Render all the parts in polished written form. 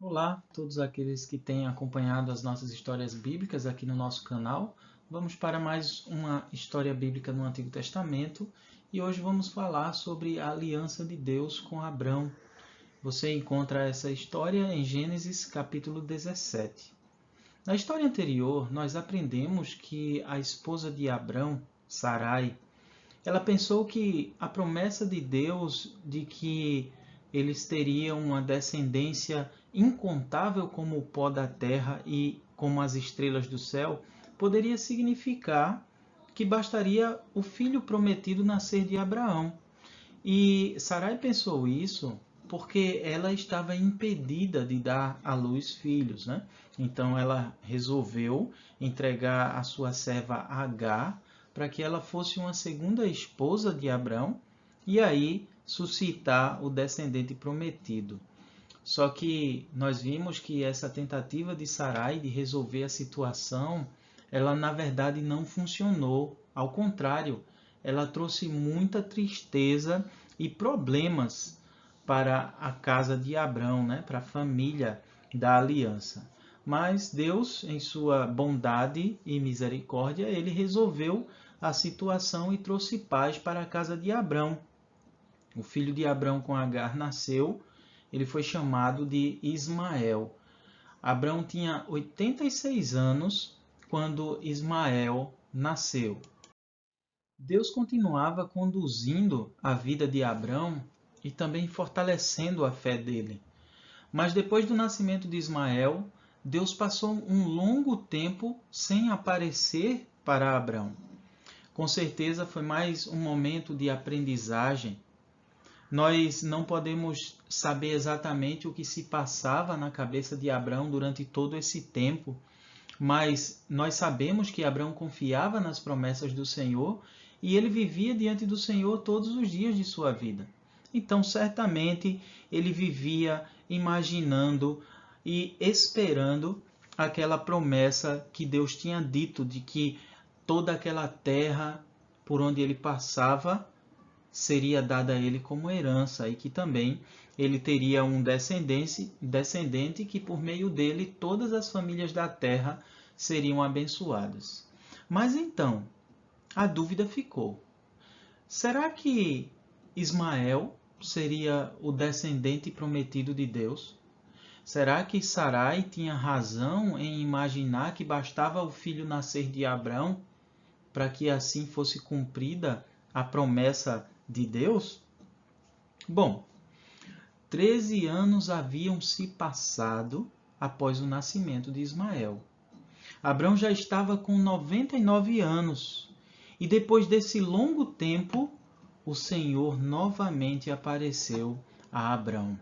Olá, todos aqueles que têm acompanhado as nossas histórias bíblicas aqui no nosso canal. Vamos para mais uma história bíblica no Antigo Testamento e hoje vamos falar sobre a aliança de Deus com Abrão. Você encontra essa história em Gênesis capítulo 17. Na história anterior, nós aprendemos que a esposa de Abrão, Sarai, ela pensou que a promessa de Deus de que eles teriam uma descendência incontável como o pó da terra e como as estrelas do céu poderia significar que bastaria o filho prometido nascer de Abraão. E Sarai pensou isso porque ela estava impedida de dar à luz filhos, né? Então ela resolveu entregar a sua serva Agar para que ela fosse uma segunda esposa de Abrão e aí suscitar o descendente prometido. Só que nós vimos que essa tentativa de Sarai de resolver a situação, ela na verdade não funcionou. Ao contrário, ela trouxe muita tristeza e problemas para a casa de Abrão, né? Para a família da aliança. Mas Deus, em sua bondade e misericórdia, ele resolveu a situação e trouxe paz para a casa de Abrão. O filho de Abrão com Agar nasceu, ele foi chamado de Ismael. Abrão tinha 86 anos quando Ismael nasceu. Deus continuava conduzindo a vida de Abrão e também fortalecendo a fé dele. Mas depois do nascimento de Ismael, Deus passou um longo tempo sem aparecer para Abrão. Com certeza foi mais um momento de aprendizagem. Nós não podemos saber exatamente o que se passava na cabeça de Abrão durante todo esse tempo, mas nós sabemos que Abrão confiava nas promessas do Senhor e ele vivia diante do Senhor todos os dias de sua vida. Então, certamente, ele vivia imaginando e esperando aquela promessa que Deus tinha dito de que toda aquela terra por onde ele passava seria dada a ele como herança e que também ele teria um descendente que por meio dele todas as famílias da terra seriam abençoadas. Mas então, a dúvida ficou. Será que Ismael seria o descendente prometido de Deus? Será que Sarai tinha razão em imaginar que bastava o filho nascer de Abrão para que assim fosse cumprida a promessa de Deus? Bom, 13 anos haviam se passado após o nascimento de Ismael. Abrão já estava com 99 anos. E depois desse longo tempo, o Senhor novamente apareceu a Abrão.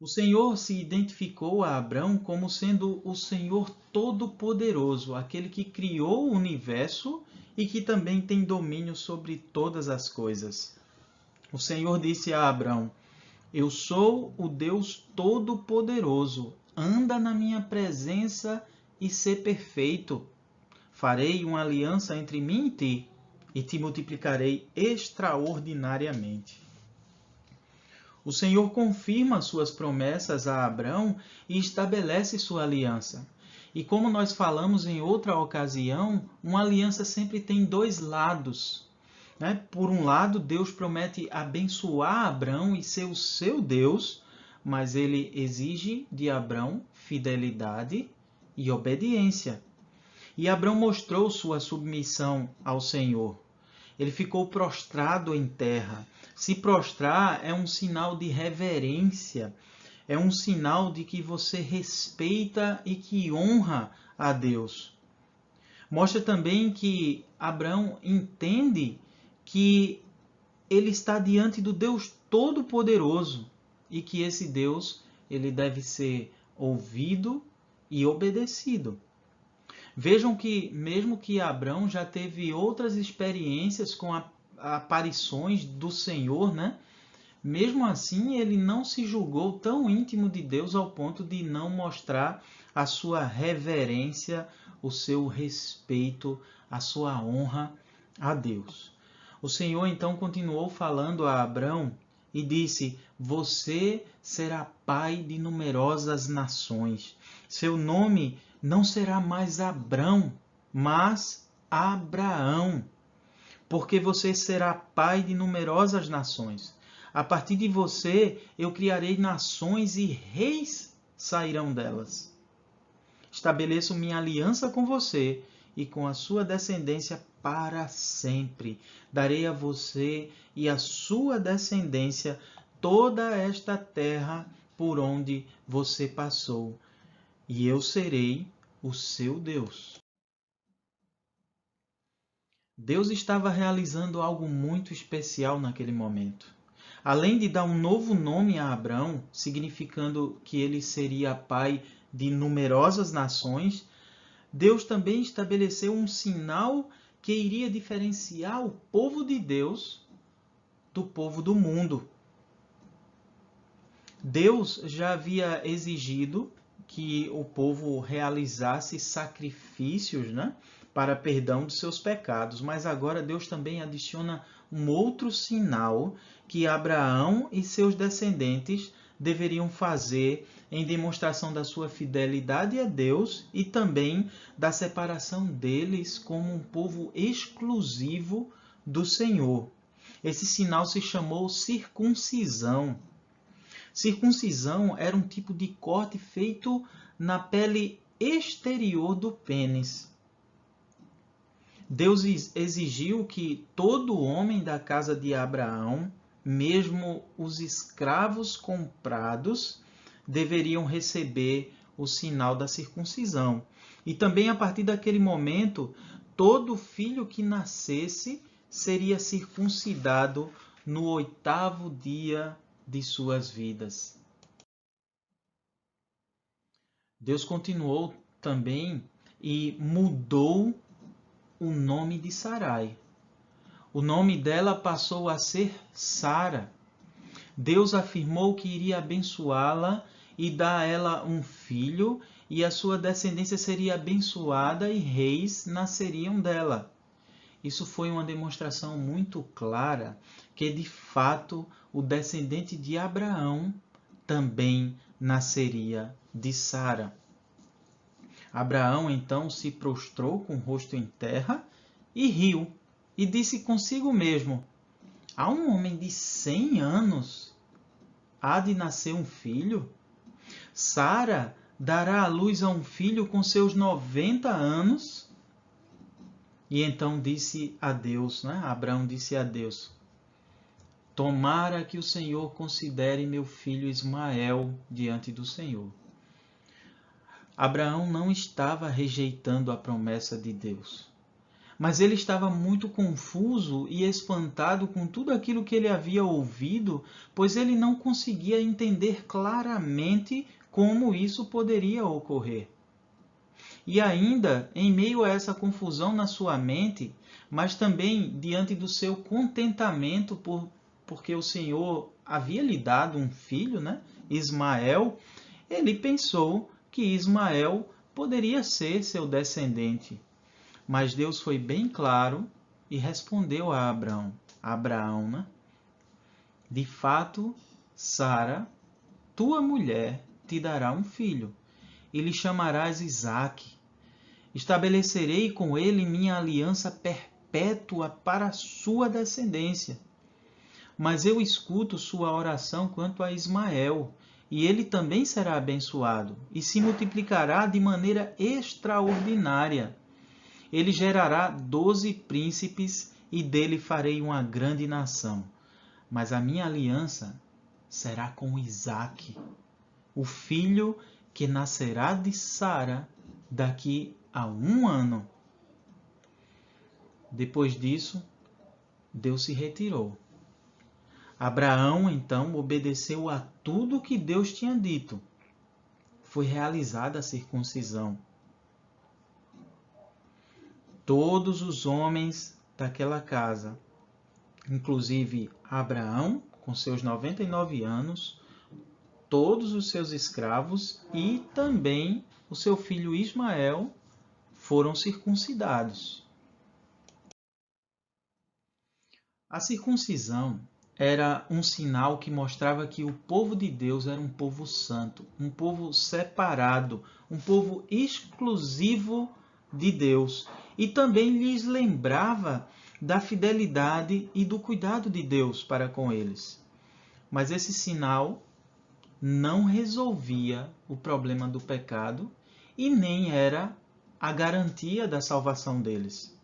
O Senhor se identificou a Abrão como sendo o Senhor Todo-Poderoso, aquele que criou o universo e que também tem domínio sobre todas as coisas. O Senhor disse a Abrão: Eu sou o Deus Todo-Poderoso. Anda na minha presença e sê perfeito. Farei uma aliança entre mim e te multiplicarei extraordinariamente. O Senhor confirma suas promessas a Abrão e estabelece sua aliança. E como nós falamos em outra ocasião, uma aliança sempre tem dois lados. Né? Por um lado, Deus promete abençoar Abrão e ser o seu Deus, mas ele exige de Abrão fidelidade e obediência. E Abrão mostrou sua submissão ao Senhor. Ele ficou prostrado em terra. Se prostrar é um sinal de reverência, é um sinal de que você respeita e que honra a Deus. Mostra também que Abrão entende que ele está diante do Deus Todo-Poderoso e que esse Deus ele deve ser ouvido e obedecido. Vejam que, mesmo que Abrão já teve outras experiências com aparições do Senhor, né? Mesmo assim, ele não se julgou tão íntimo de Deus ao ponto de não mostrar a sua reverência, o seu respeito, a sua honra a Deus. O Senhor então continuou falando a Abrão e disse: Você será pai de numerosas nações. Seu nome não será mais Abrão, mas Abraão, porque você será pai de numerosas nações. A partir de você eu criarei nações e reis sairão delas. Estabeleço minha aliança com você e com a sua descendência para sempre. Darei a você e a sua descendência toda esta terra por onde você passou, e eu serei o seu Deus. Deus estava realizando algo muito especial naquele momento. Além de dar um novo nome a Abrão, significando que ele seria pai de numerosas nações, Deus também estabeleceu um sinal que iria diferenciar o povo de Deus do povo do mundo. Deus já havia exigido que o povo realizasse sacrifícios, né, para perdão de seus pecados, mas agora Deus também adiciona um outro sinal que Abraão e seus descendentes deveriam fazer em demonstração da sua fidelidade a Deus e também da separação deles como um povo exclusivo do Senhor. Esse sinal se chamou circuncisão. Circuncisão era um tipo de corte feito na pele exterior do pênis. Deus exigiu que todo homem da casa de Abraão, mesmo os escravos comprados, deveriam receber o sinal da circuncisão. E também, a partir daquele momento, todo filho que nascesse seria circuncidado no 8º dia de suas vidas. Deus continuou também e mudou o nome de Sarai. O nome dela passou a ser Sara. Deus afirmou que iria abençoá-la e dar a ela um filho, e a sua descendência seria abençoada e reis nasceriam dela. Isso foi uma demonstração muito clara que, de fato, o descendente de Abraão também nasceria de Sara. Abraão então se prostrou com o rosto em terra e riu, e disse consigo mesmo: a um homem de 100 anos há de nascer um filho? Sara dará à luz a um filho com seus 90 anos? E então disse a Deus, né? Abraão disse a Deus: tomara que o Senhor considere meu filho Ismael diante do Senhor. Abraão não estava rejeitando a promessa de Deus, mas ele estava muito confuso e espantado com tudo aquilo que ele havia ouvido, pois ele não conseguia entender claramente como isso poderia ocorrer. E ainda, em meio a essa confusão na sua mente, mas também diante do seu contentamento porque o Senhor havia lhe dado um filho, né? Ismael, ele pensou que Ismael poderia ser seu descendente. Mas Deus foi bem claro e respondeu a Abraão, né? De fato, Sara, tua mulher, te dará um filho, e lhe chamarás Isaque. Estabelecerei com ele minha aliança perpétua para a sua descendência. Mas eu escuto sua oração quanto a Ismael, e ele também será abençoado, e se multiplicará de maneira extraordinária. Ele gerará 12 príncipes, e dele farei uma grande nação. Mas a minha aliança será com Isaque, o filho que nascerá de Sara daqui a 1 ano. Depois disso, Deus se retirou. Abraão, então, obedeceu a tudo que Deus tinha dito. Foi realizada a circuncisão. Todos os homens daquela casa, inclusive Abraão, com seus 99 anos, todos os seus escravos e também o seu filho Ismael foram circuncidados. A circuncisão era um sinal que mostrava que o povo de Deus era um povo santo, um povo separado, um povo exclusivo de Deus. E também lhes lembrava da fidelidade e do cuidado de Deus para com eles. Mas esse sinal não resolvia o problema do pecado e nem era a garantia da salvação deles.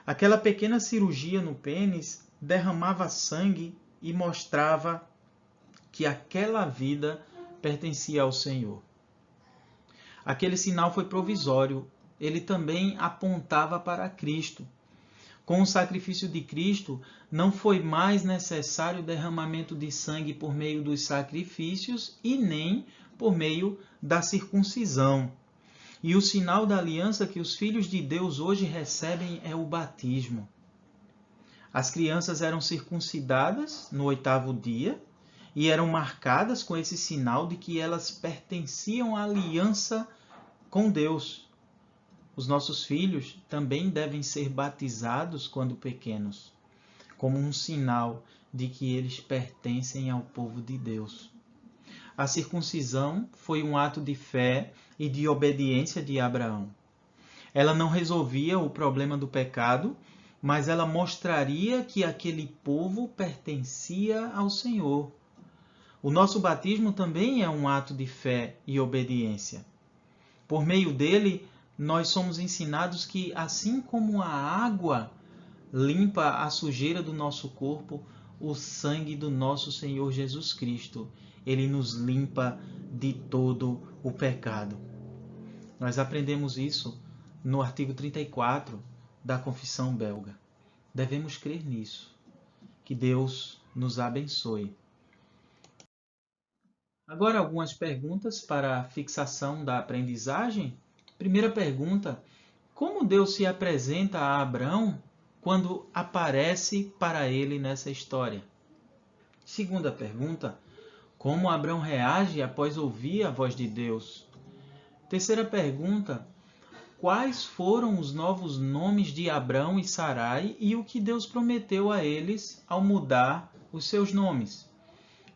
Aquela pequena cirurgia no pênis derramava sangue e mostrava que aquela vida pertencia ao Senhor. Aquele sinal foi provisório, ele também apontava para Cristo. Com o sacrifício de Cristo, não foi mais necessário o derramamento de sangue por meio dos sacrifícios e nem por meio da circuncisão. E o sinal da aliança que os filhos de Deus hoje recebem é o batismo. As crianças eram circuncidadas no 8º dia e eram marcadas com esse sinal de que elas pertenciam à aliança com Deus. Os nossos filhos também devem ser batizados quando pequenos, como um sinal de que eles pertencem ao povo de Deus. A circuncisão foi um ato de fé e de obediência de Abraão. Ela não resolvia o problema do pecado, mas ela mostraria que aquele povo pertencia ao Senhor. O nosso batismo também é um ato de fé e obediência. Por meio dele, nós somos ensinados que, assim como a água limpa a sujeira do nosso corpo, o sangue do nosso Senhor Jesus Cristo, ele nos limpa de todo o pecado. Nós aprendemos isso no artigo 34 da Confissão Belga. Devemos crer nisso. Que Deus nos abençoe. Agora algumas perguntas para a fixação da aprendizagem. Primeira pergunta: como Deus se apresenta a Abraão quando aparece para ele nessa história? Segunda pergunta: como Abraão reage após ouvir a voz de Deus? Terceira pergunta: quais foram os novos nomes de Abrão e Sarai e o que Deus prometeu a eles ao mudar os seus nomes?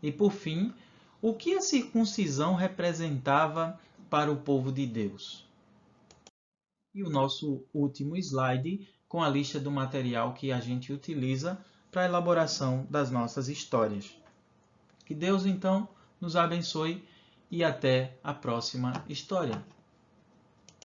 E por fim, o que a circuncisão representava para o povo de Deus? E o nosso último slide com a lista do material que a gente utiliza para a elaboração das nossas histórias. Que Deus, então, nos abençoe e até a próxima história.